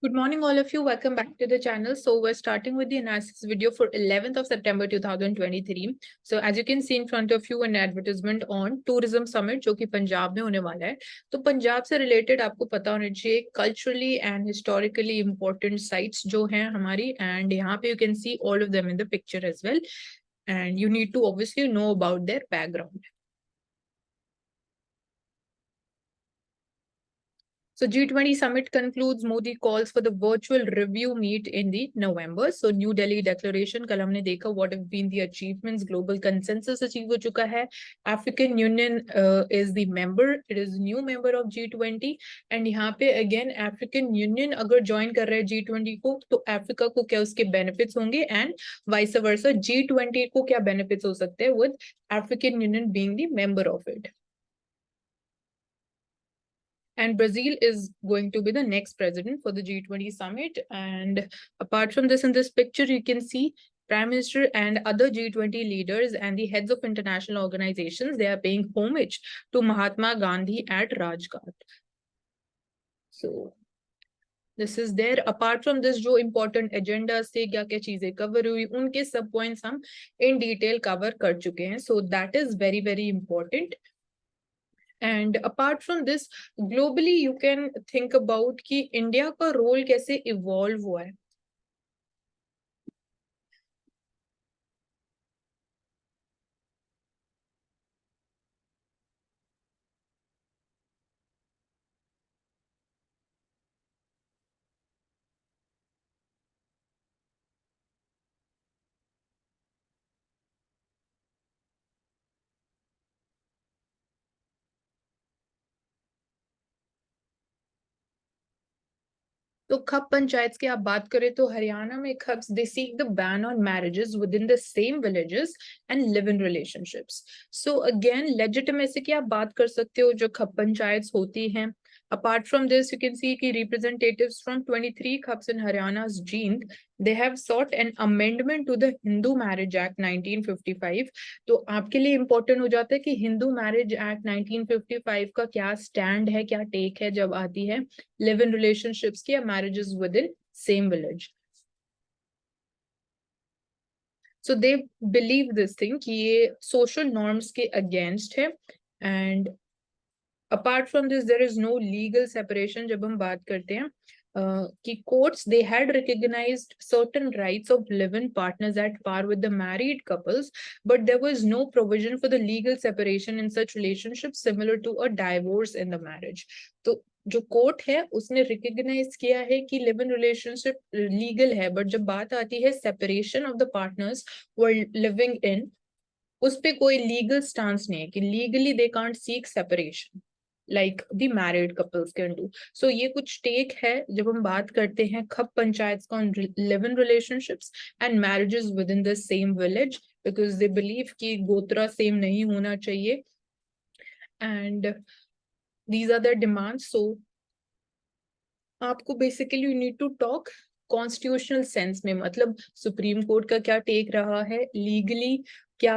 Good morning, all of you. Welcome back to the channel. So we're starting with the analysis video for 11th of September 2023. So as you can see in front of you an advertisement on tourism summit जो कि पंजाब में होने वाला है. तो पंजाब से related आपको पता होना चाहिए culturally and historically important sites जो हैं हमारी, and यहाँ पे you can see all of them in the picture as well. And you need to obviously know about their background. So G20 summit concludes. Modi calls for the virtual review meet in the November. So New Delhi declaration कल हमने देखा what have been the achievements. Global consensus achieve हो चुका है. African Union is the member. It is new member of G20. And यहाँ पे again African Union अगर join कर रहे हैं G20 को तो Africa को क्या उसके benefits होंगे and vice versa G20 को क्या benefits हो सकते हैं with African Union being the member of it. And Brazil is going to be the next president for the G20 summit. And apart from this, in this picture, you can see Prime Minister and other G20 leaders and the heads of international organizations, they are paying homage to Mahatma Gandhi at Rajghat. So this is there. Apart from this, जो important agendas थे, क्या-क्या चीजें cover हुई, उनके सब points हम in detail cover कर चुके हैं. So that is very, very important. And apart from this, globally you can think about कि इंडिया का रोल कैसे इवॉल्व हुआ है. तो खप पंचायत की आप बात करें तो हरियाणा में khaps they seek the ban on marriages within the same villages and live in relationships. So again legitimacy की आप बात कर सकते हो जो खप पंचायत होती हैं. Apart from this, you can see कि representatives from 23 Khaps in Haryana's Jeend, they have sought an amendment to the Hindu Marriage Act 1955. तो आपके लिए important हो जाता है कि Hindu Marriage Act 1955 का क्या stand है, क्या take है जब आती है live-in relationships की या marriages within same village. So they believe this thing कि ये social norms के against है. And apart from this, there is no legal separation. जब हम बात करते हैं कि courts, they had recognized certain rights of live-in partners at par with the married couples, but there was no provision for the legal separation in such relationships similar to a divorce in the marriage. तो जो court है उसने recognise किया है कि live in relationship legal है, but जब बात आती है सेपरेशन ऑफ द पार्टनर्स वो लिविंग इन, उस पे कोई लीगल स्टांस नहीं है कि legally they can't seek separation like the married couples can do. So ये कुछ take है जब हम बात करते हैं खप पंचायत का on live-in relationships and marriages within the same village, because they believe कि गोत्रा same नहीं होना चाहिए. And these are their demands. So आपको basically you need to talk constitutional sense में, मतलब सुप्रीम कोर्ट का क्या टेक रहा है, लीगली क्या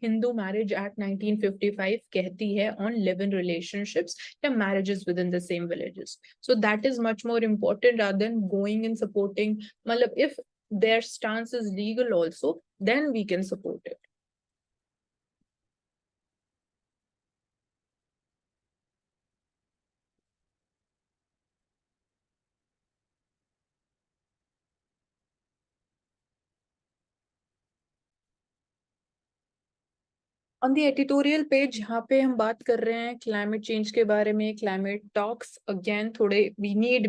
हिंदू मैरिज एक्ट 1955 कहती है ऑन लिव इन रिलेशनशिप्स या marriages within the same villages. So that is much more important rather than going in supporting, मतलब if their stance is legal also then we can support it. On the editorial page यहाँ पे हम बात कर रहे हैं climate change के बारे में, क्लाइमेट टॉक्स. अगेन थोड़े we need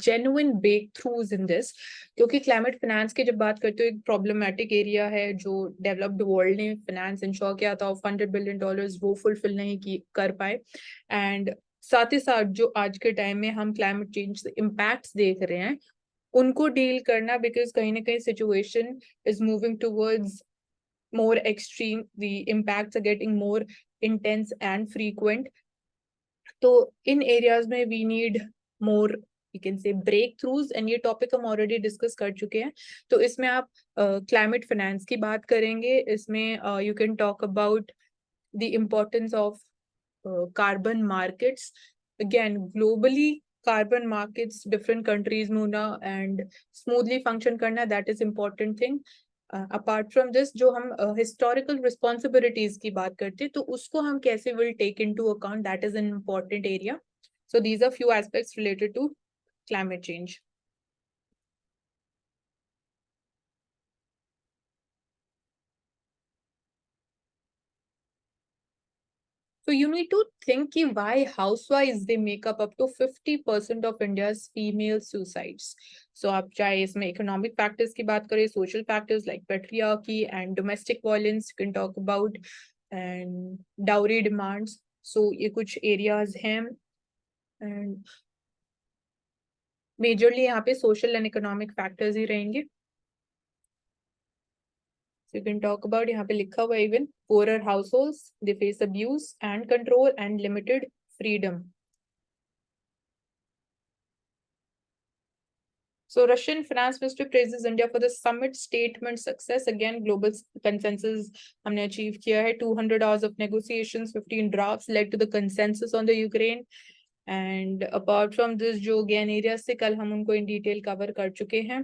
genuine breakthroughs in this, क्योंकि क्लाइमेट फाइनेंस की जब बात करते हो एक प्रॉब्लमेटिक एरिया है जो डेवलप्ड वर्ल्ड ने फाइनेंस इंश्योर किया था $100 बिलियन वो फुलफिल नहीं कर पाए. एंड साथ ही साथ जो आज के टाइम में हम क्लाइमेट चेंज इम्पैक्ट्स देख रहे हैं उनको डील करना, बिकॉज कहीं ना कहीं situation is moving towards more extreme, the impacts are getting more intense and frequent. So in areas में we need more, you can say, breakthroughs, and ये topic हम already discuss कर चुके हैं. तो इसमें आप climate finance की बात करेंगे, इसमें you can talk about the importance of carbon markets. Again, globally carbon markets different countries में होना एंड स्मूथली फंक्शन करना, that is important thing. Apart from this, जो हम हिस्टोरिकल रिस्पॉन्सिबिलिटीज की बात करते हैं तो उसको हम कैसे will take into account, that is an important area. So these are few aspects related to climate change. So you need to think ki why housewives they make up to 50% of India's female suicides. So आप चाहे इसमें economic factors की बात करें, social factors like patriarchy and domestic violence you can talk about, and dowry demands. So ये कुछ areas हैं, and majorly यहाँ पे social and economic factors ही रहेंगे. So you can talk about, यहाँ पे लिखा हुआ even poorer households they face abuse and control and limited freedom. So Russian finance ministry praises India for the summit statement success. Again, global consensus हमने achieve किया है. 200 hours of negotiations, 15 drafts led to the consensus on the Ukraine. And apart from this, जो ज्ञान areas से कल हम उनको in detail cover कर चुके हैं.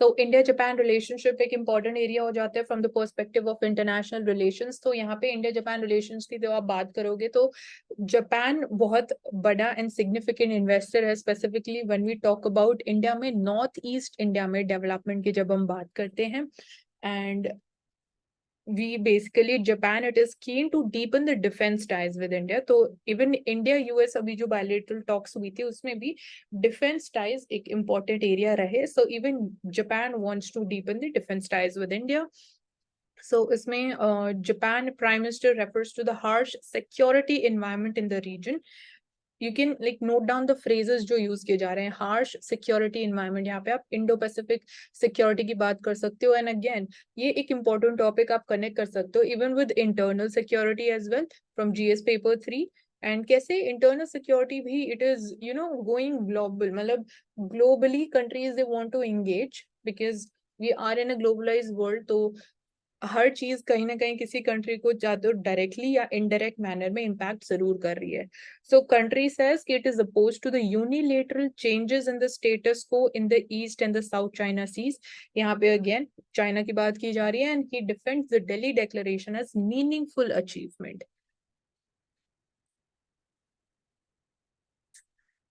तो इंडिया जापान रिलेशनशिप एक इम्पॉर्टेंट एरिया हो जाता है from the perspective of international relations. तो यहाँ पे इंडिया जापान रिलेशंस की जो आप बात करोगे तो जापान बहुत बड़ा एंड सिग्निफिकेंट इन्वेस्टर है, specifically when we talk about India में, नॉर्थ ईस्ट इंडिया में डेवलपमेंट की जब हम बात करते हैं। And we basically Japan, it is keen to deepen the defense ties with India. तो even India US अभी जो bilateral talks हुई थी उसमें भी defense ties एक important area रहे. So even Japan wants to deepen the defense ties with India. So इसमें Japan Prime Minister refers to the harsh security environment in the region. You can like note down the phrases जो use किए जा रहे हैं. Harsh security environment, यहाँ पे आप Indo Pacific security की बात कर सकते हो. एंड अगेन ये एक इम्पोर्टेंट टॉपिक आप कनेक्ट कर सकते हो even with internal security as well from GS paper 3. And कैसे इंटरनल सिक्योरिटी भी इट इज गोइंग ग्लोबल, मतलब globally countries they want to engage because we are in a globalised world. तो हर चीज कहीं ना कहीं किसी कंट्री को या तो डायरेक्टली या इनडायरेक्ट मैनर में इम्पैक्ट जरूर कर रही है. सो कंट्री सेज कि it is oppose to the unilateral changes in the status quo in the East and the South China seas. यहाँ पे अगेन चाइना की बात की जा रही है and he defends the Delhi declaration as meaningful achievement.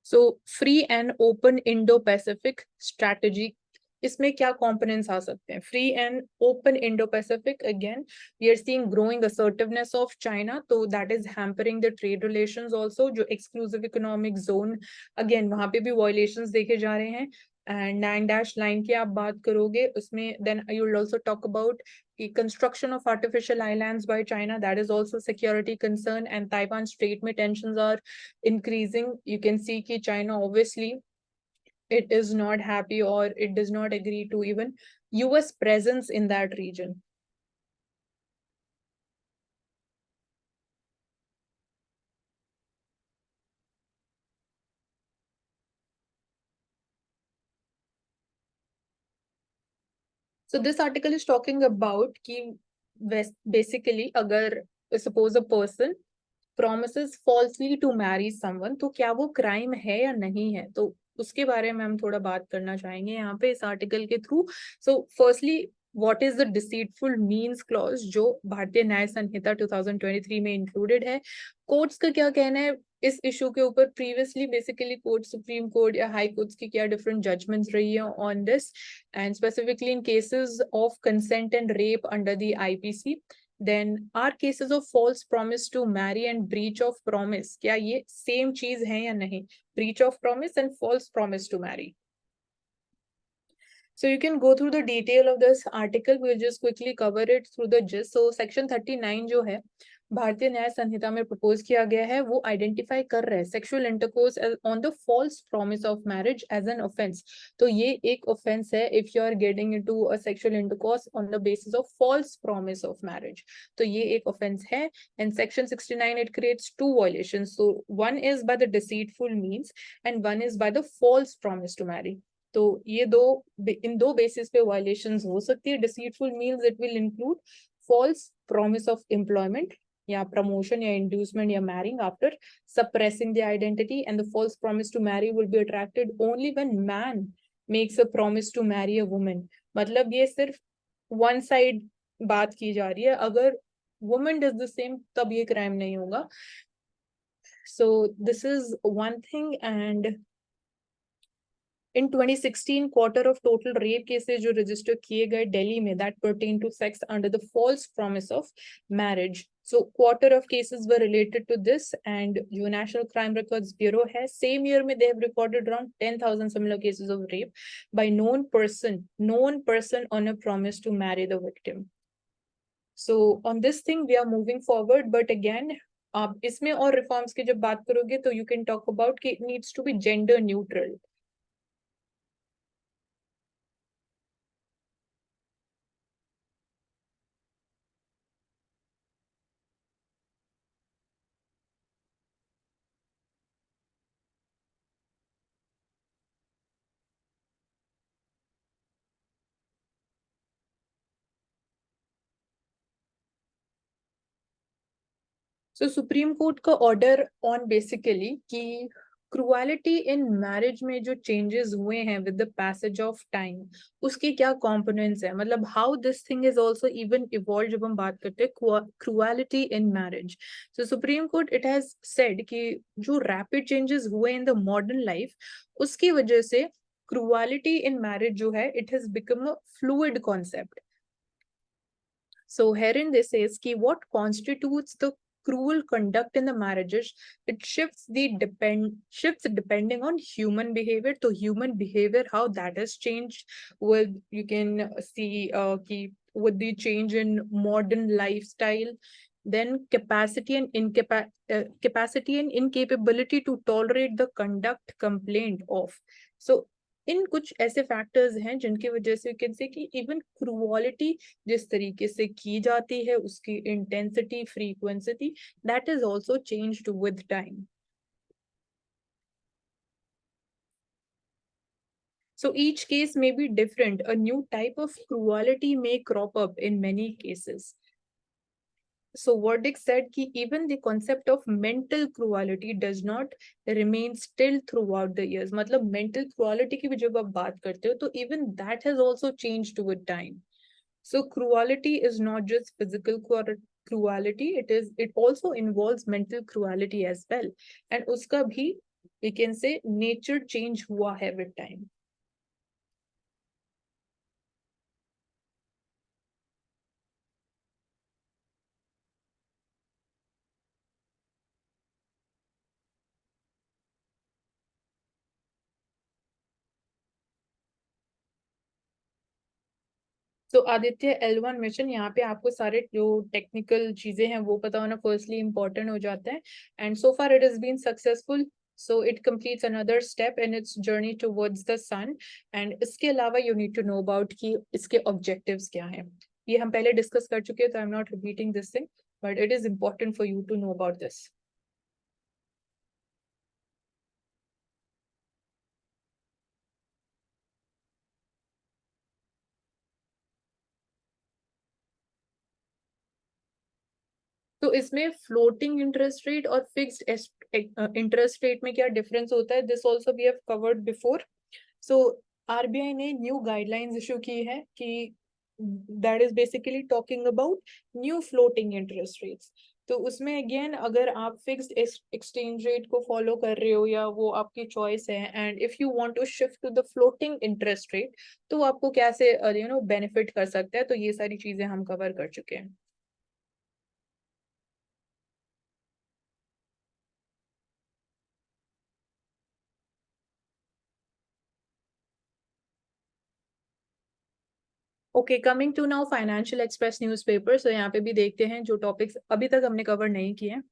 So free and open Indo Pacific strategy, इसमें क्या कंपोनेंट्स आ सकते हैं? Free and open Indo Pacific, again we are seeing growing assertiveness of China, तो that is hampering the trade relations also. जो exclusive economic zone, again वहां पे भी वायलेशंस देखे जा रहे हैं. एंड 9 लाइन की आप बात करोगे उसमें then you will also talk about the construction of artificial islands by China, that is also security concern. And Taiwan Strait mein tensions are increasing. You can see ki China obviously it is not happy or it does not agree to even US presence in that region. So this article is talking about कि basically अगर suppose a person promises falsely to marry someone तो क्या वो crime है या नहीं है, तो उसके बारे में हम थोड़ा बात करना चाहेंगे यहाँ पे इस आर्टिकल के through. So firstly what is the deceitful means clause जो भारतीय न्याय संहिता 2023 में इंक्लूडेड है. कोर्ट्स का क्या कहना है इस इशू के ऊपर? Previously basically court, supreme court या हाई कोर्ट्स की क्या डिफरेंट जजमेंट्स रही है on this, and specifically in cases of consent and rape under the IPC. Then are cases of false promise to marry and breach of promise, क्या ये same चीज है या नहीं? Breach of promise and false promise to marry. So you can go through the detail of this article. We'll just quickly cover it through the gist. So section 39 जो है भारतीय न्याय संहिता में प्रपोज किया गया है वो आइडेंटिफाई कर रहा है sexual intercourse on the false promise of marriage as an offence. तो ये एक ऑफेंस है if you are getting into a sexual intercourse on the basis of false promise of marriage. तो ये एक ऑफेंस है. And section 69 it creates two violations. So one is by the deceitful means and one is by the false promise to marry. तो ये इन दो basis पे violations हो सकती है. Deceitful means it will include false promise of employment या promotion या inducement या marrying after suppressing the identity, and the false promise to marry will be attracted only when man makes a promise to marry a woman. मतलब ये सिर्फ one side बात की जा रही है. अगर woman does the same तब ये crime नहीं होगा. So this is one thing. And in 2016, quarter of total rape cases जो register किए गए दिल्ली में that pertain to sex under the false promise of marriage. So quarter of cases were related to this, and जो National Crime Records Bureau है, same year में they have recorded around 10,000 similar cases of rape by known person on a promise to marry the victim. So on this thing we are moving forward, but again आप इसमें और reforms की जब बात करोगे तो you can talk about कि it needs to be gender neutral. So supreme court का ऑर्डर ऑन बेसिकली कि क्रुएलिटी इन मैरिज में जो चेंजेस हुए हैं with the passage of time, उसके क्या कंपोनेंट्स है, मतलब how this thing is also even evolve जब हम बात करते हैं cruelty in marriage. So supreme court it has said कि जो रैपिड चेंजेस हुए इन द मॉडर्न लाइफ, उसकी वजह से क्रुएलिटी इन मैरिज जो है it has become a fluid concept. So herein this says कि what constitutes the cruel conduct in the marriages, it shifts depending on human behavior. So human behavior, how that has changed with, you can see with the change in modern lifestyle, then capacity and incapability to tolerate the conduct complained of. So इन कुछ ऐसे factors हैं जिनकी वजह से can say कि even क्रूअलिटी जिस तरीके से की जाती है, उसकी intensity, frequency, that is also changed with time. So each case may be different. A new type of cruelty may crop up in many cases. So verdict said कि even the concept of mental cruelty does not remain still throughout the years. मतलब mental cruelty की भी जब आप बात करते हो तो even that has also changed with time. So cruelty is not just physical cruelty, it also involves mental cruelty as well. And उसका भी we can say nature change हुआ है with time. तो आदित्य L1 मिशन, यहाँ पे आपको सारे जो टेक्निकल चीजें हैं वो पता होना फर्स्टली इम्पोर्टेंट हो जाता है. And so far it is been successful, so it completes another step in its journey towards the sun. And इसके अलावा you need to know about कि इसके objectives क्या हैं. ये हम पहले डिस्कस कर चुके हैं, तो I'm not repeating this thing, but it is important for you to know about this. तो इसमें फ्लोटिंग इंटरेस्ट रेट और फिक्स्ड इंटरेस्ट रेट में क्या डिफरेंस होता है, this also we have covered before. So RBI ने न्यू गाइडलाइंस इशू की है कि that is basically talking about new floating interest rates. तो उसमें अगेन अगर आप फिक्स्ड एक्सचेंज रेट को फॉलो कर रहे हो या वो आपकी चॉइस है, and if you want to shift to the floating interest rate, तो आपको कैसे बेनिफिट कर सकता है, तो ये सारी चीजें हम कवर कर चुके हैं. Okay, coming to now financial express newspaper. So यहाँ पे भी देखते हैं जो टॉपिक्स अभी तक हमने कवर नहीं किए हैं।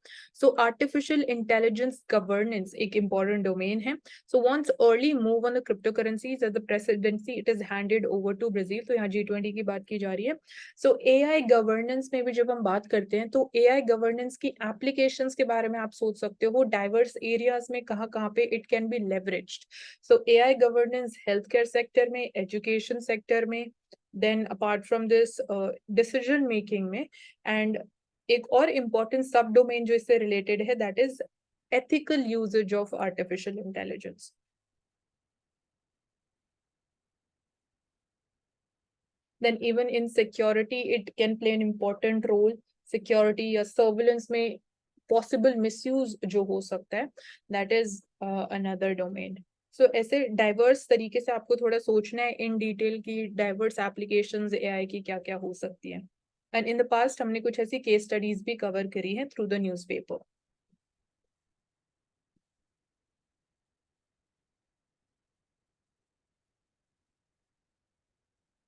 सो आर्टिफिशियल इंटेलिजेंस गवर्नेंस एक इम्पॉर्टेंट डोमेन है। So once early move on the crypto currencies as the presidency it is handed over to Brazil. तो यहाँ G20 की बात की जा रही है। सो AI गवर्नेंस में भी जब हम बात करते हैं तो AI गवर्नेंस की एप्लीकेशंस के बारे में आप सोच सकते हो डाइवर्स एरियाज में कहाँ कहाँ पे it can be leveraged. So AI governance health care sector में, एजुकेशन सेक्टर में, then apart from this decision making में, एंड एक और इम्पॉर्टेंट सब डोमेन जो इससे रिलेटेड है that is ethical uses of artificial intelligence. Then even in security it can play an important role. Security या surveillance में possible misuse जो हो सकता है that is another domain. So ऐसे डाइवर्स तरीके से आपको थोड़ा सोचना है इन डिटेल की डाइवर्स एप्लीकेशंस AI की क्या क्या हो सकती है। एंड इन द पास्ट हमने कुछ ऐसी केस स्टडीज भी कवर करी है through the newspaper.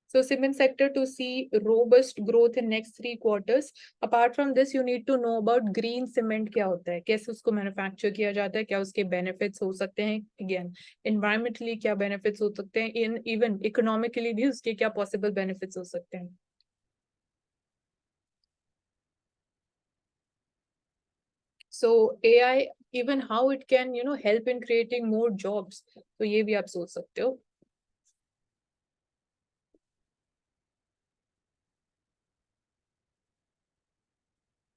So cement sector to see robust growth in next 3 quarters. Apart from this, you need to know about green cement क्या होता है, कैसे उसको मैन्युफैक्चर किया जाता है, क्या उसके बेनिफिट्स हो सकते हैं, अगेन एनवायरमेंटली क्या बेनिफिट्स हो सकते हैं, इन इवन इकोनॉमिकली भी उसके क्या पॉसिबल बेनिफिट्स हो सकते हैं। So AI even how it can help in creating more jobs, तो ये भी आप सोच सकते हो।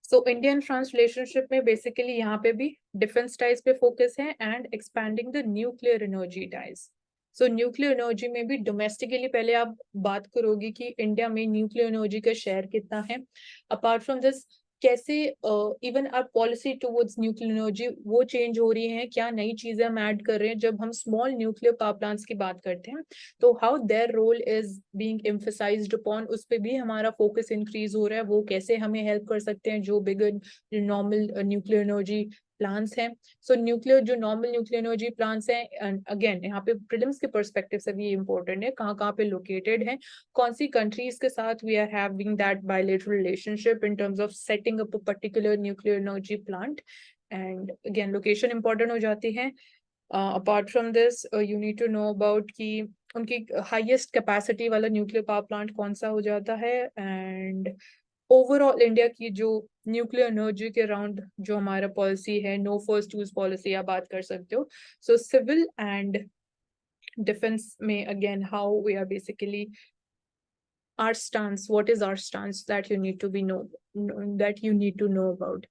सो इंडियन फ्रांस रिलेशनशिप में बेसिकली यहाँ पे भी डिफेंस टाइज पे फोकस है and expanding the nuclear energy ties. So nuclear energy में भी डोमेस्टिकली पहले आप बात करोगे कि इंडिया में न्यूक्लियर एनर्जी का शेयर कितना है। अपार्ट फ्रॉम दिस कैसे even our policy towards nuclear energy वो चेंज हो रही है, क्या नई चीजें हम ऐड कर रहे हैं जब हम स्मॉल न्यूक्लियर पावर प्लांट्स की बात करते हैं, तो how their role is being emphasized upon, उस पे भी हमारा फोकस इंक्रीज हो रहा है, वो कैसे हमें हेल्प कर सकते हैं जो बिगर नॉर्मल न्यूक्लियर एनर्जी प्लांट्स हैं। सो न्यूक्लियर जो नॉर्मल न्यूक्लियर एनर्जी प्लांट्स हैं, अगेन यहाँ पे प्रीलिम्स के परस्पेक्टिव से भी ये इंपॉर्टेंट है कहाँ कहाँ पे लोकेटेड है, कौन सी कंट्रीज के साथ we are having that bilateral relationship in terms of setting up a particular nuclear energy plant, and again location important हो जाती है। Apart from this you need to know about कि उनकी हाईएस्ट कैपेसिटी वाला nuclear power plant कौन सा हो जाता है, एंड ओवरऑल इंडिया की जो न्यूक्लियर एनर्जी के अराउंड जो हमारा पॉलिसी है, नो फर्स्ट यूज पॉलिसी आप बात कर सकते हो। सो सिविल एंड डिफेंस में again how we are basically our stance, what is our stance that you need to be that you need to know about.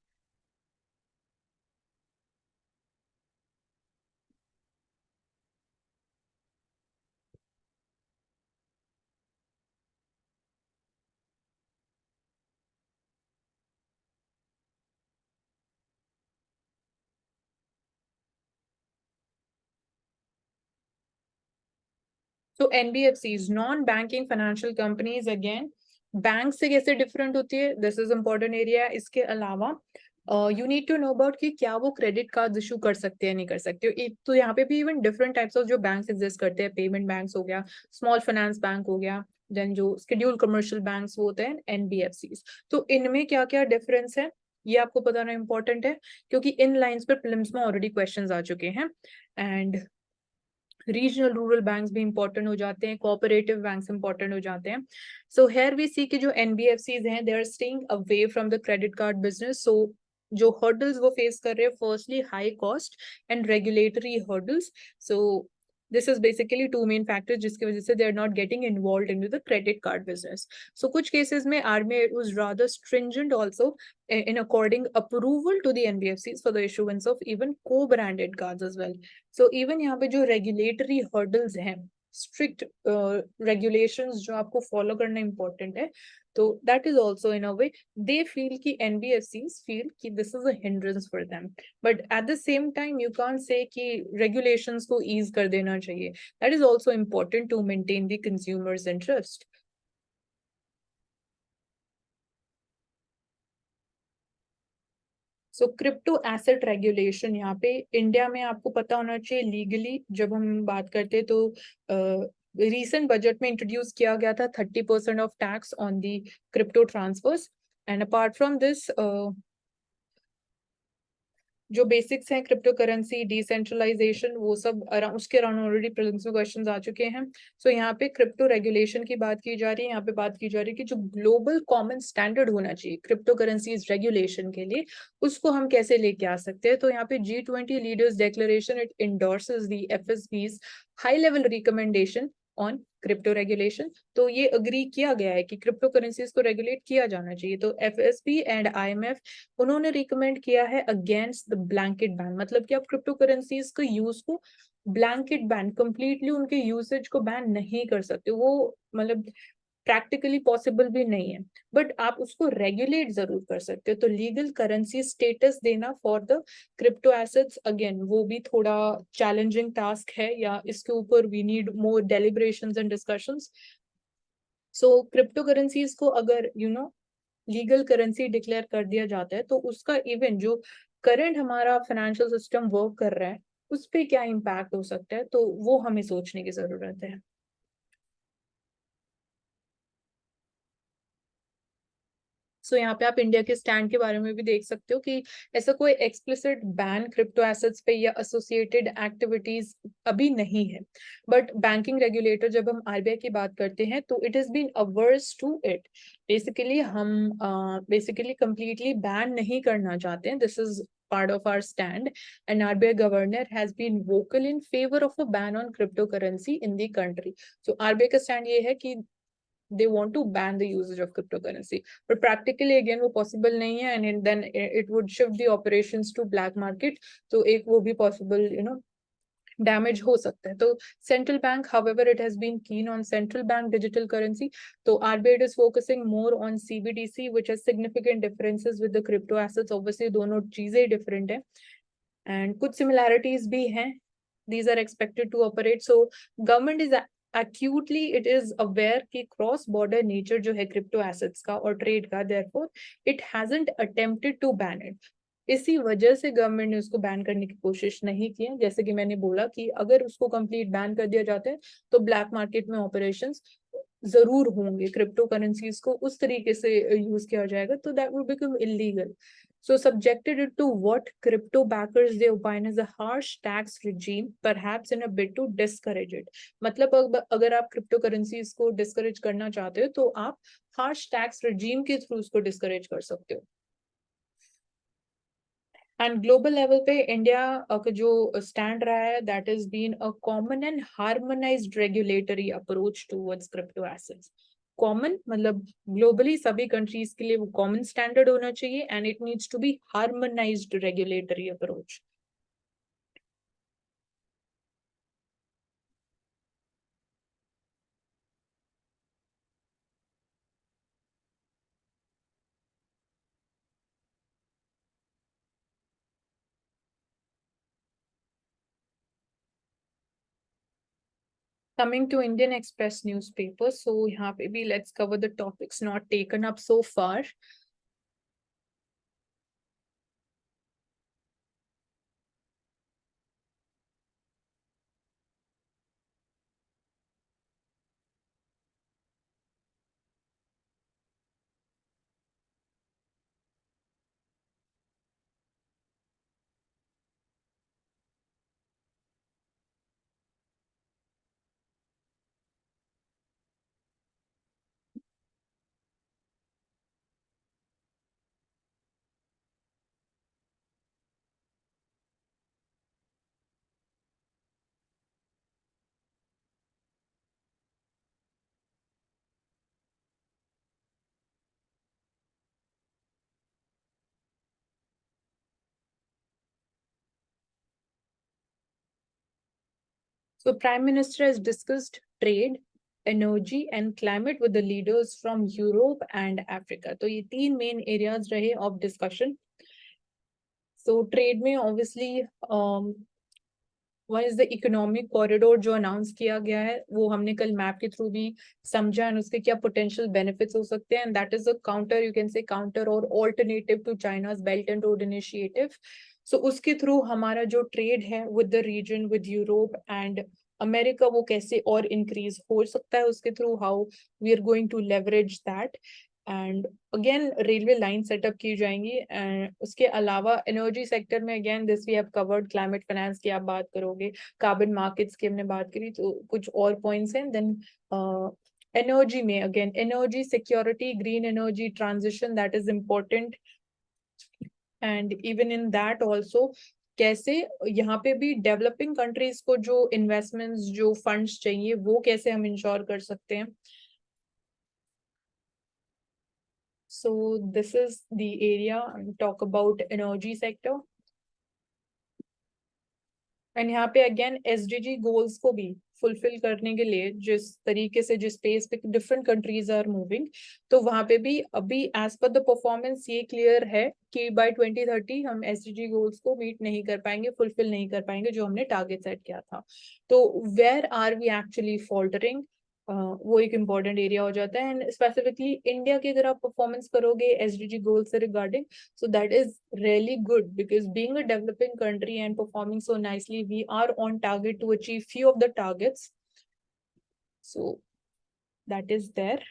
So NBFCs, non banking financial companies, again bank से कैसे different होती है, this is important area. इसके अलावा you need to know about कि क्या वो credit card issue कर सकते हैं नहीं कर सकते हो। एक तो यहाँ पे भी इवन डिफरेंट टाइप्स ऑफ जो बैंक्स एग्जिस्ट करते हैं, पेमेंट बैंक्स हो गया, स्मॉल फाइनेंस बैंक हो गया, देन जो शेड्यूल कमर्शियल बैंक्स वो होते हैं NBFCs। तो इनमें क्या क्या डिफरेंस है ये आपको बताना इंपॉर्टेंट है, क्योंकि इन लाइंस पर प्रीलिम्स में ऑलरेडी क्वेश्चंस आ चुके हैं। एंड रीजनल रूरल बैंक्स भी इंपॉर्टेंट हो जाते हैं, कोऑपरेटिव बैंक्स इंपॉर्टेंट हो जाते हैं। सो हेयर वी सी कि जो NBFCs हैं they are staying away from the credit card business. So जो हर्डल्स वो फेस कर रहे हैं, firstly high cost and regulatory hurdles. So this is basically two main factors जिसकी वजह से they are not getting involve in the credit card business. So कुछ cases में RBI was rather stringent also in according approval to the NBFCs for the issuance of even co-branded cards as well. So even यहाँ पे जो regulatory hurdles हैं, strict regulations जो आपको follow करना important है, तो that is also in a way they feel कि NBFCs feel कि this is a hindrance for them, but at the same time you can't say कि regulations को ease कर देना चाहिए. That is also important to maintain the consumer's interest. So crypto asset regulation यहाँ पे India में आपको पता होना चाहिए लीगली जब हम बात करते हैं तो recent budget में introduce किया गया था 30% of tax on the crypto transfers. And apart from this, जो बेसिक्स हैं क्रिप्टो करेंसी, डिसेंट्रलाइजेशन, वो सब उसके अराउंड ऑलरेडी प्रीलिम्स में क्वेश्चंस आ चुके हैं. सो यहाँ पे क्रिप्टो रेगुलेशन की बात की जा रही है. यहाँ पे बात की जा रही है कि जो ग्लोबल कॉमन स्टैंडर्ड होना चाहिए क्रिप्टो करेंसीज रेगुलेशन के लिए, उसको हम कैसे लेके आ सकते हैं. तो यहाँ पे G20 leaders declaration it endorses the FSB's high level recommendation on crypto regulation. तो ये अग्री किया गया है कि क्रिप्टो करेंसीज को रेगुलेट किया जाना चाहिए. तो FSB एंड IMF उन्होंने रिकमेंड किया है अगेंस्ट द ब्लैंकेट बैन. मतलब कि आप क्रिप्टो करेंसीज के यूज को ब्लैंकेट बैन, कंप्लीटली उनके यूसेज को बैन नहीं कर सकते. वो मतलब प्रैक्टिकली पॉसिबल भी नहीं है, बट आप उसको रेगुलेट जरूर कर सकते हो. तो लीगल करेंसी स्टेटस देना for the crypto assets, again वो भी थोड़ा चैलेंजिंग टास्क है, या इसके ऊपर we need more deliberations and discussions. So crypto currencies को अगर लीगल करेंसी डिक्लेयर कर दिया जाता है, तो उसका इवन जो करंट हमारा फाइनेंशियल सिस्टम वर्क कर रहा है उस पर क्या इम्पैक्ट हो सकता है, तो वो हमें सोचने की जरूरत है. सो यहाँ पे आप इंडिया के स्टैंड के बारे में भी देख सकते हो कि ऐसा कोई एक्सप्लिसिट बैन क्रिप्टो एसेट्स पे या एसोसिएटेड एक्टिविटीज अभी नहीं है. बट बैंकिंग रेगुलेटर, जब हम RBI की बात करते हैं, तो it has been averse to it. Basically हम बेसिकली कंप्लीटली बैन नहीं करना चाहते हैं. This is part of our stand, and RBI governor has been vocal in favor of a ban on cryptocurrency in the country. So RBI का stand ये है कि they want to ban the usage of cryptocurrency, but practically again वो possible नहीं है, and then it would shift the operations to black market. तो एक वो भी possible damage हो सकता है. तो central bank, however, it has been keen on central bank digital currency. तो RBI is focusing more on CBDC, which has significant differences with the crypto assets. Obviously दोनों चीजें different है, and कुछ similarities भी हैं. These are expected to operate. So government is acutely it is aware कि cross border nature जो है crypto assets का और trade का, therefore it hasn't attempted to ban it. इसी वजह से गवर्नमेंट ने उसको बैन करने की कोशिश नहीं की है. जैसे कि मैंने बोला कि अगर उसको कंप्लीट बैन कर दिया जाता है तो ब्लैक मार्केट में ऑपरेशंस जरूर होंगे. क्रिप्टो करेंसीज को उस तरीके से यूज किया जाएगा, तो that would become illegal. So subjected it to what crypto backers they opine is a harsh tax regime, perhaps in a bid to discourage it. मतलब अगर आप क्रिप्टो करेंसीज को डिस्करेज करना चाहते हो, तो आप हार्श टैक्स regime के थ्रू उसको डिस्करेज कर सकते हो. एंड ग्लोबल लेवल पे इंडिया का जो स्टैंड रहा है, that is been a common and harmonised regulatory approach towards crypto assets. Common मतलब ग्लोबली सभी कंट्रीज के लिए वो कॉमन स्टैंडर्ड होना चाहिए, and it needs to be harmonised regulatory approach. Coming to Indian Express newspaper, so यहाँ पे भी let's cover the topics not taken up so far. So Prime Minister has discussed trade, energy and climate with the leaders from Europe and Africa. तो ये तीन main areas रहे of discussion. So trade में obviously one is the economic corridor जो announce किया गया है, वो हमने कल मैप के थ्रू भी समझा, एंड उसके क्या पोटेंशियल बेनिफिट्स हो सकते हैं. And that is a counter, you can say counter और alternative to China's belt and road initiative. So उसके थ्रू हमारा जो ट्रेड है with the region, with Europe and America वो कैसे और इंक्रीज हो सकता है उसके through, how we are going to leverage that. And again railway line setup की जाएंगी। एंड उसके अलावा एनर्जी सेक्टर में again this we have covered, climate finance की आप बात करोगे, कार्बन मार्केट्स की हमने बात करी, तो कुछ और पॉइंट्स हैं। देन एनर्जी में again energy security, green energy transition, that is important. And even in that also कैसे यहाँ पे भी डेवलपिंग कंट्रीज को जो इन्वेस्टमेंट्स, जो फंड्स चाहिए, वो कैसे हम इंश्योर कर सकते हैं। सो this is the area talk about energy sector. And यहाँ पे अगेन एसडीजी गोल्स को भी फुलफिल करने के लिए जिस तरीके से, जिस पेस पे डिफरेंट कंट्रीज आर मूविंग, तो वहां पे भी अभी एज पर द परफॉर्मेंस ये क्लियर है कि बाय 2030 हम एसडीजी गोल्स को मीट नहीं कर पाएंगे, फुलफिल नहीं कर पाएंगे जो हमने टारगेट सेट किया था। तो where are we actually faltering, वो एक इम्पॉर्टेंट एरिया हो जाता है। एंड स्पेसिफिकली इंडिया की अगर आप परफॉर्मेंस करोगे एसडीजी गोल से regarding, so that is really good because being a developing country and performing so nicely, we are on target to achieve few of the targets, so that is there.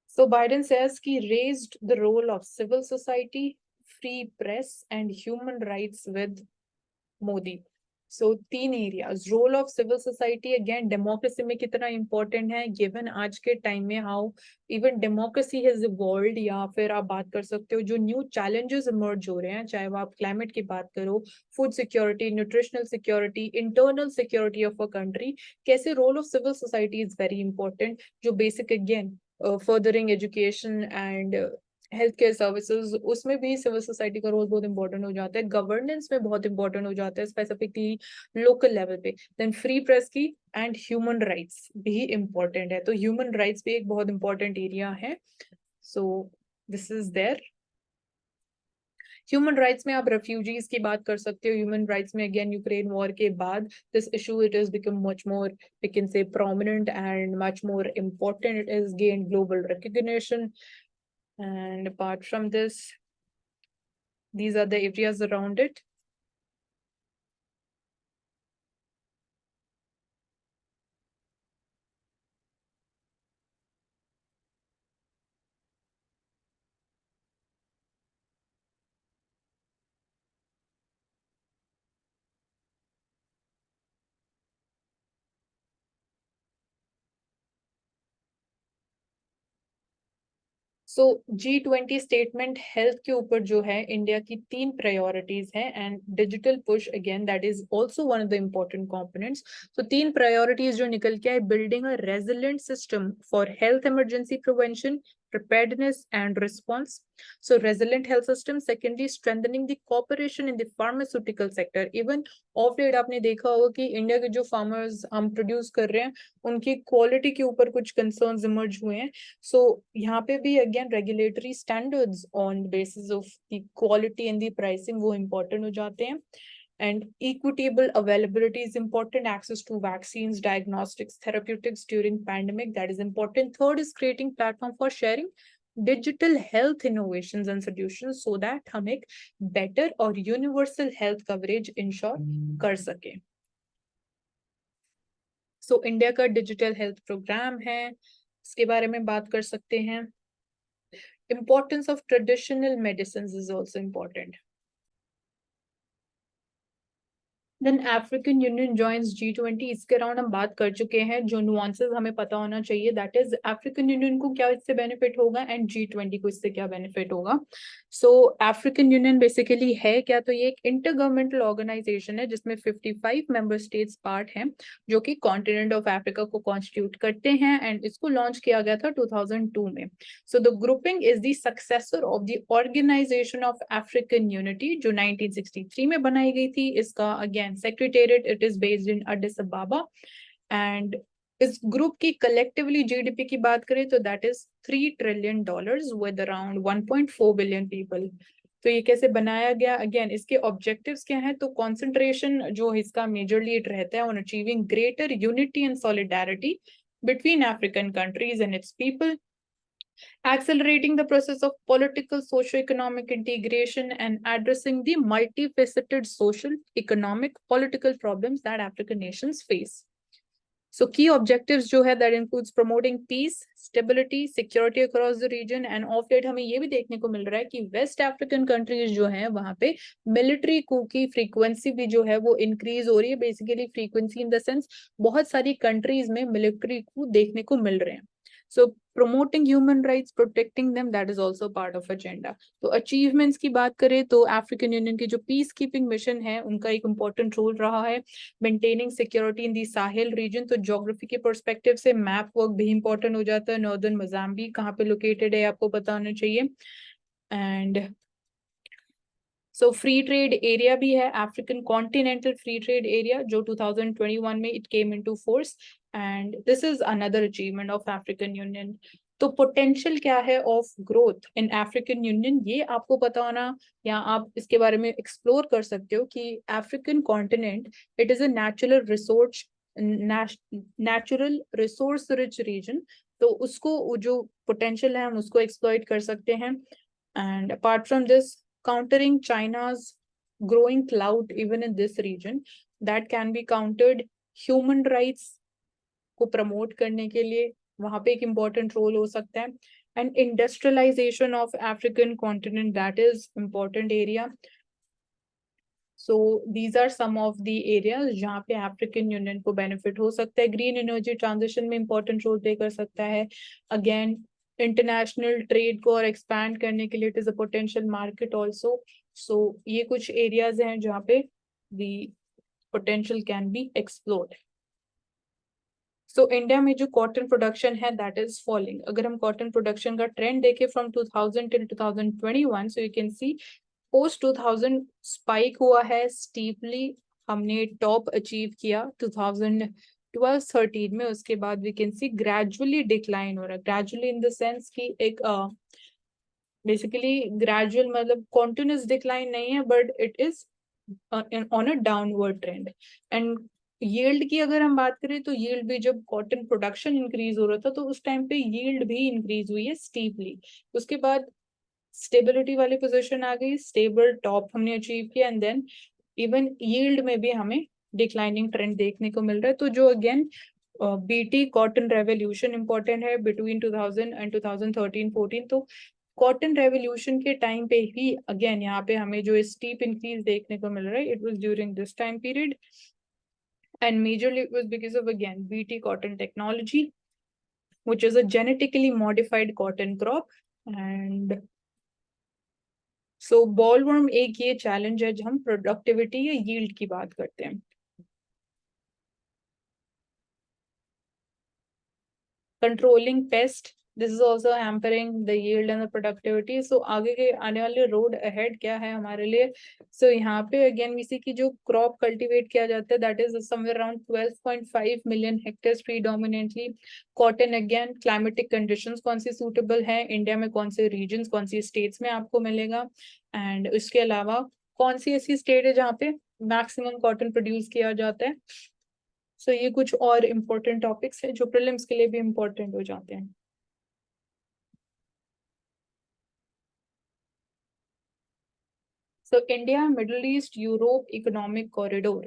So Biden says he raised the role of civil society, free press and human rights with मोदी। So तीन areas, role of civil society again democracy में कितना important है given आज के time में, how even democracy has evolved, या फिर आप बात कर सकते हो जो न्यू चैलेंजेस इमर्ज हो रहे हैं, चाहे वो आप क्लाइमेट की बात करो, food security, nutritional security, internal security of a country, कैसे role of civil society is very important, जो basic again furthering education and health care services, उसमें भी सिविल सोसाइटी का रोल बहुत इंपॉर्टेंट हो जाता है, गवर्नेंस में बहुत इंपॉर्टेंट हो जाता है स्पेसिफिकली लोकल लेवल पे। देन फ्री प्रेस की एंड ह्यूमन राइट्स भी इंपॉर्टेंट है, तो ह्यूमन राइट्स भी एक बहुत इंपॉर्टेंट एरिया है। So this is there. Human rights में आप रेफ्यूजीज की बात कर सकते हो। ह्यूमन राइट्स में अगेन यूक्रेन वॉर के बाद this issue it is become much more, we can say prominent and much more important, it is gained global recognition। And apart from this, these are the areas around it. So G20 statement health के ऊपर जो है India की तीन priorities हैं, and digital push again that is also one of the important components. तो तीन priorities जो निकल के आए, building a resilient system for health emergency prevention, preparedness and response. So resilient health system. Secondly, strengthening the cooperation in the pharmaceutical sector. Even of late आपने देखा होगा कि इंडिया के जो फार्मर्स हम प्रोड्यूस कर रहे हैं उनकी क्वालिटी के ऊपर कुछ कंसर्न्स इमर्ज हुए हैं। सो यहाँ पे भी again regulatory standards on basis of the quality and the pricing वो इम्पोर्टेंट हो जाते हैं। And equitable availability is important, access to vaccines, diagnostics, therapeutics during pandemic, that is important. Third is creating platform for sharing digital health innovations and solutions so that हम एक better और universal health coverage ensure कर सके। So India का digital health programme है, इसके बारे में बात कर सकते हैं। Importance of traditional medicines is also important. Then African Union joins G20, इसके अराउंड हम बात कर चुके हैं, जो नुआंसेस हमें पता होना चाहिए, दैट इज अफ्रीकन यूनियन को क्या इससे बेनिफिट होगा एंड G20 को इससे क्या बेनिफिट होगा। सो अफ्रीकन यूनियन बेसिकली है क्या, तो ये एक इंटर गवर्नमेंटल ऑर्गेनाइजेशन है जिसमें 55 मेंबर स्टेट्स पार्ट हैं, जो कि कॉन्टिनेंट ऑफ अफ्रीका को कॉन्स्टिट्यूट करते हैं, एंड इसको लॉन्च किया गया था 2002 में। So the grouping is the successor of the organisation of African Unity, जो 1963 में बनाई गई थी। इसका again secretariat it is based in Addis Ababa, and इस ग्रुप की कलेक्टिवली जीडीपी की बात करें तो that is $3 trillion with around 1.4 billion people। तो ये कैसे बनाया गया, अगेन इसके ऑब्जेक्टिव्स क्या हैं, तो कंसंट्रेशन जो इसका मेजरली इट रहता है on achieving greater unity and solidarity between African countries and it's people, accelerating the process of political socio-economic integration and addressing the multifaceted social, economic, political problems that African nations face. So key objectives जो है that includes promoting peace, stability, security across the region and of late हमें ये भी देखने को मिल रहा है कि वेस्ट अफ्रीकन कंट्रीज जो हैं वहां पे मिलिट्री कू की फ्रीक्वेंसी भी जो है वो इंक्रीज हो रही है. Basically frequency in the sense बहुत सारी कंट्रीज में मिलिट्री कू देखने को मिल रहे हैं. So promoting human rights, protecting them, that is also part of agenda. तो achievements की बात करें तो अफ्रीकन यूनियन की जो पीस कीपिंग मिशन है उनका एक इम्पोर्टेंट रोल रहा है. Maintaining security in the Sahel region, तो ज्योग्राफी के पर्सपेक्टिव से मैप वर्क भी इंपॉर्टेंट हो जाता है. नॉर्दर्न मोजाम्बिक कहाँ पे लोकेटेड है आपको पता होना चाहिए. And so free trade area भी है, African continental free trade area जो 2021 में it came into force and this is another achievement of African union. तो पोटेंशियल क्या है of growth in African union ये आपको पता होना या आप इसके बारे में एक्सप्लोर कर सकते हो कि African continent it is a natural resource rich region. तो उसको जो पोटेंशियल है हम उसको एक्सप्लॉइट कर सकते हैं. And apart from this countering China's growing clout even in this region, that can be countered. Human rights को प्रमोट करने के लिए वहां पे एक इम्पोर्टेंट रोल हो सकता है. And industrialisation of African continent that is important area. So these are some of the areas जहाँ पे अफ्रीकन यूनियन को बेनिफिट हो सकता है. ग्रीन एनर्जी ट्रांजिशन में इम्पोर्टेंट रोल प्ले कर सकता है. अगेन इंटरनेशनल ट्रेड को और एक्सपैंड करने के लिए it is a potential market also. So ये कुछ एरियाज हैं जहाँ पे the potential can be explored. So India में जो कॉटन प्रोडक्शन है दैट इज फॉलिंग. अगर हम कॉटन प्रोडक्शन का ट्रेंड देखें from 2000 till 2021 so you can see post 2000 spike हुआ है स्टीपली. हमने टॉप अचीव किया 2012-13 में. उसके बाद we can see gradually decline हो रहा है. ग्रेजुअली इन द सेंस कि एक बेसिकली ग्रेजुअल मतलब कॉन्टिन्यूस डिक्लाइन नहीं है but it is on a downward trend. And yield की अगर हम बात करें तो यील्ड भी जब कॉटन प्रोडक्शन इंक्रीज हो रहा था तो उस टाइम पे यील्ड भी इंक्रीज हुई है स्टीपली. उसके बाद स्टेबिलिटी वाली पोजीशन आ गई, स्टेबल टॉप हमने अचीव किया एंड देन इवन यील्ड में भी हमें डिक्लाइनिंग ट्रेंड देखने को मिल रहा है. तो जो again BT cotton revolution important है बिटवीन 2000 एंड 2013-14. तो कॉटन रेवोल्यूशन के टाइम पे ही अगेन यहाँ पे हमें जो स्टीप इंक्रीज देखने को मिल रहा है it was during this time period and majorly it was because of again BT cotton technology which is a genetically modified cotton crop. and so bollworm एक ये challenge है जब हम productivity या yield की बात करते हैं. controlling pest, this is also hampering the yield and the productivity. so आगे के आने वाले road ahead क्या है हमारे लिए. so यहाँ पे again we see कि जो crop cultivate किया जाता है that is somewhere around 12.5 million hectares predominantly. cotton again climatic conditions कौन सी suitable है इंडिया में, कौन से regions कौन सी states में आपको मिलेगा. and उसके अलावा कौन सी ऐसी state है जहाँ पे maximum cotton produce किया जाता है. सो ये कुछ और इम्पोर्टेंट टॉपिक्स है जो प्रीलिम्स के लिए भी इम्पोर्टेंट हो जाते हैं. So India, Middle East, Europe Economic Corridor.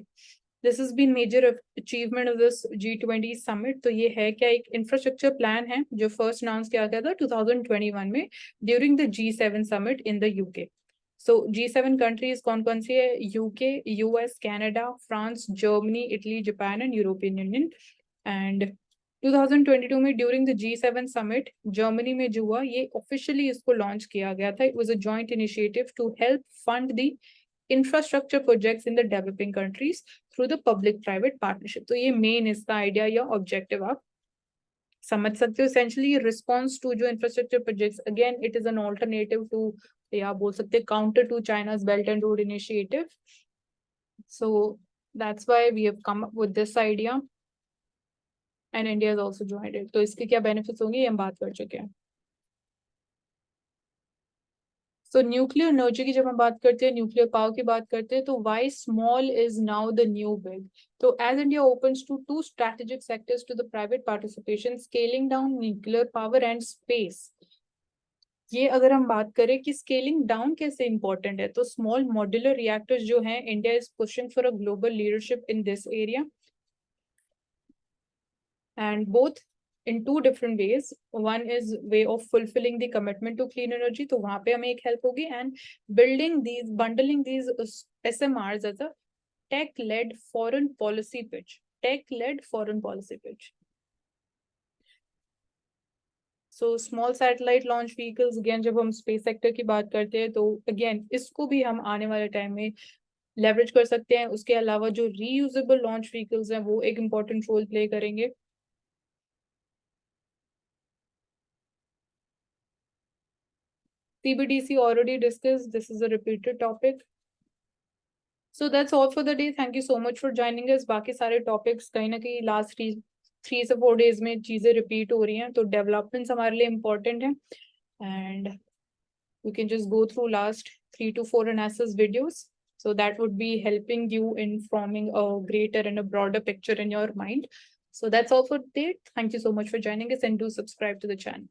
This has been major achievement of this G20 summit. तो ये है क्या एक इंफ्रास्ट्रक्चर प्लान है जो फर्स्ट अनाउंस किया गया था 2021 में during the G7 summit in the UK. So G7 countries कौन कौन सी है? UK, US, Canada, France, Germany, Italy, Japan and European Union. And 2022 में during the G7 summit Germany में जो हुआ ये ऑफिशियली इसको लॉन्च किया गया था. It was a joint initiative to help fund the infrastructure projects in the developing countries through the public private partnership. तो ये मेन इसका आइडिया या ऑब्जेक्टिव आप समझ सकते हो. एसेंशियली रिस्पॉन्स टू जो infrastructure projects again it is an alternative to या बोल सकते हैं counter to China's belt and road initiative. So that's why we have come up with this idea and India is also joined it. तो इसके क्या benefits होंगे ये हम बात कर चुके हैं. सो न्यूक्लियर एनर्जी की जब हम बात करते हैं, न्यूक्लियर पावर की बात करते हैं तो why small is now the new big. तो as India opens to to strategic sectors to the private participation, scaling down nuclear power and space. ये अगर हम बात करें कि स्केलिंग डाउन कैसे इंपॉर्टेंट है, तो स्मॉल मॉड्यूलर रिएक्टर्स जो हैं, India is pushing for a global leadership in this area, and both in two different ways. One is way of fulfilling the commitment to clean energy, तो वहां पे हमें एक help होगी, and bundling these SMRs as a tech-led foreign policy pitch. Tech-led foreign policy pitch. So small satellite launch vehicles, again जब हम space sector की बात करते हैं, तो again इसको भी हम आने वाले टाइम में leverage कर सकते हैं. उसके अलावा जो reusable launch vehicles हैं, वो एक important role play करेंगे. CBDC already discussed. This is a repeated topic. So that's all for the day. Thank you so much for joining us. बाकी सारे topics कहीं ना कहीं last 3 से 4 days में चीजें repeat हो रही हैं, तो developments हमारे लिए important हैं, and you can just go through last 3 to 4 analysis videos. So that would be helping you in forming a greater and a broader picture in your mind. So that's all for today. Thank you so much for joining us, and do subscribe to the channel.